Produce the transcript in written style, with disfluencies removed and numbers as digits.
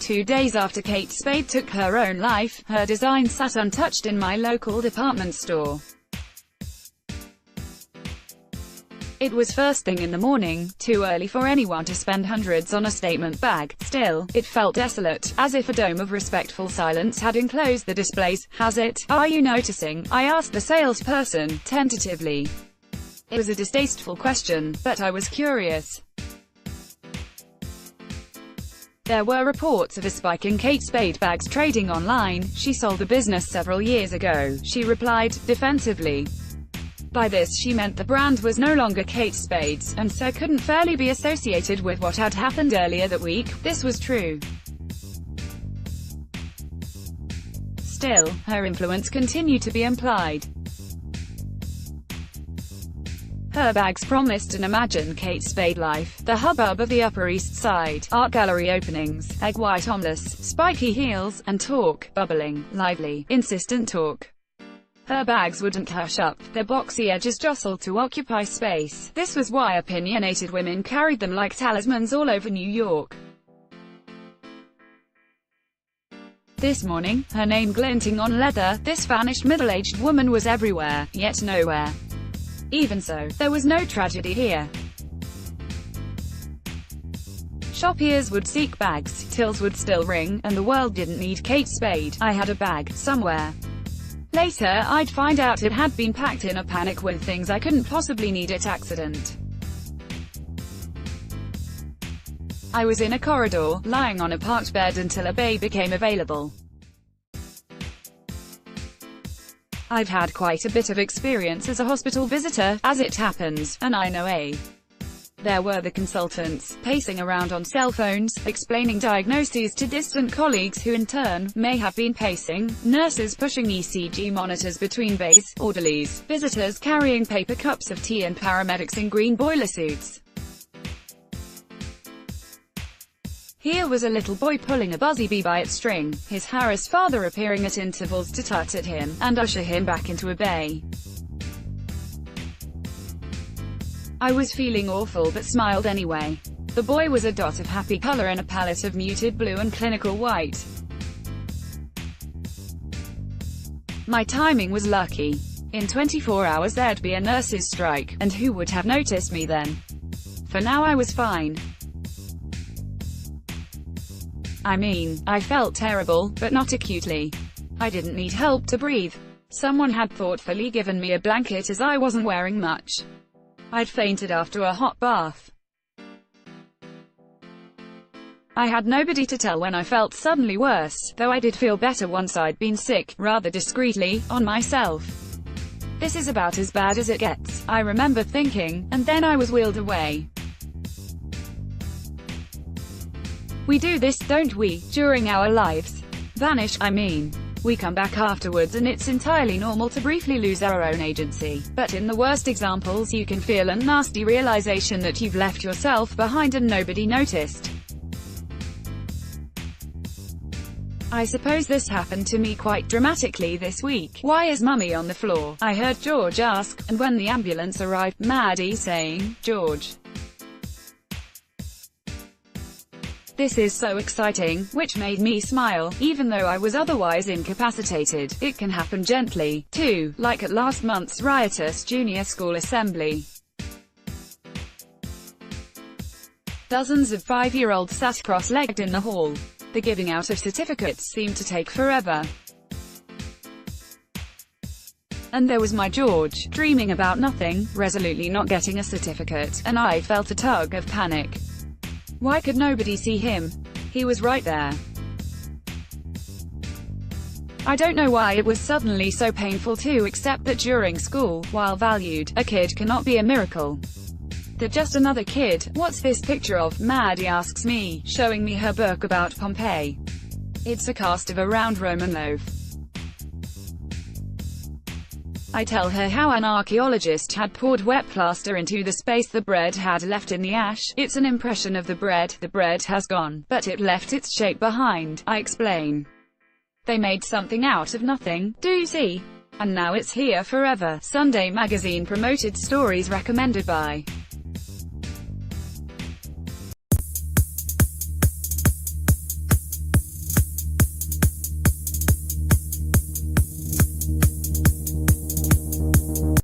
2 days after Kate Spade took her own life, her design sat untouched in my local department store. It was first thing in the morning, too early for anyone to spend hundreds on a statement bag. Still, it felt desolate, as if a dome of respectful silence had enclosed the displays. "Has it? Are you noticing?" I asked the salesperson, tentatively. It was a distasteful question, but I was curious. There were reports of a spike in Kate Spade bags trading online. "She sold the business several years ago," she replied, defensively. By this she meant the brand was no longer Kate Spade's, and so couldn't fairly be associated with what had happened earlier that week. This was true. Still, her influence continued to be implied. Her bags promised an imagined Kate Spade life, the hubbub of the Upper East Side, art gallery openings, egg white omelets, spiky heels, and talk, bubbling, lively, insistent talk. Her bags wouldn't hush up, their boxy edges jostled to occupy space. This was why opinionated women carried them like talismans all over New York. This morning, her name glinting on leather, this vanished middle-aged woman was everywhere, yet nowhere. Even so, there was no tragedy here. Shop ears would seek bags, tills would still ring, and the world didn't need Kate Spade. I had a bag, somewhere. Later, I'd find out it had been packed in a panic with things I couldn't possibly need at accident. I was in a corridor, lying on a parked bed until a bay became available. I've had quite a bit of experience as a hospital visitor, as it happens, and I know there were the consultants, pacing around on cell phones, explaining diagnoses to distant colleagues who in turn, may have been pacing, nurses pushing ECG monitors between bays, orderlies, visitors carrying paper cups of tea and paramedics in green boiler suits. Here was a little boy pulling a buzzy bee by its string, his harassed father appearing at intervals to tut at him, and usher him back into a bay. I was feeling awful but smiled anyway. The boy was a dot of happy color in a palette of muted blue and clinical white. My timing was lucky. In 24 hours there'd be a nurse's strike, and who would have noticed me then? For now I was fine. I mean, I felt terrible, but not acutely. I didn't need help to breathe. Someone had thoughtfully given me a blanket as I wasn't wearing much. I'd fainted after a hot bath. I had nobody to tell when I felt suddenly worse, though I did feel better once I'd been sick, rather discreetly, on myself. This is about as bad as it gets, I remember thinking, and then I was wheeled away. We do this, don't we, during our lives? Vanish, I mean. We come back afterwards and it's entirely normal to briefly lose our own agency. But in the worst examples you can feel a nasty realization that you've left yourself behind and nobody noticed. I suppose this happened to me quite dramatically this week. "Why is Mummy on the floor?" I heard George ask, and when the ambulance arrived, Maddie saying, "George, this is so exciting," which made me smile, even though I was otherwise incapacitated. It can happen gently, too, like at last month's riotous junior school assembly. Dozens of 5-year-olds sat cross-legged in the hall. The giving out of certificates seemed to take forever. And there was my George, dreaming about nothing, resolutely not getting a certificate, and I felt a tug of panic. Why could nobody see him? He was right there. I don't know why it was suddenly so painful to accept that during school, while valued, a kid cannot be a miracle. They're just another kid. "What's this picture of?" Maddie asks me, showing me her book about Pompeii. It's a cast of a round Roman loaf. I tell her how an archaeologist had poured wet plaster into the space the bread had left in the ash. It's an impression of the bread has gone, but it left its shape behind, I explain. They made something out of nothing, do you see? And now it's here forever. Sunday Magazine promoted stories recommended by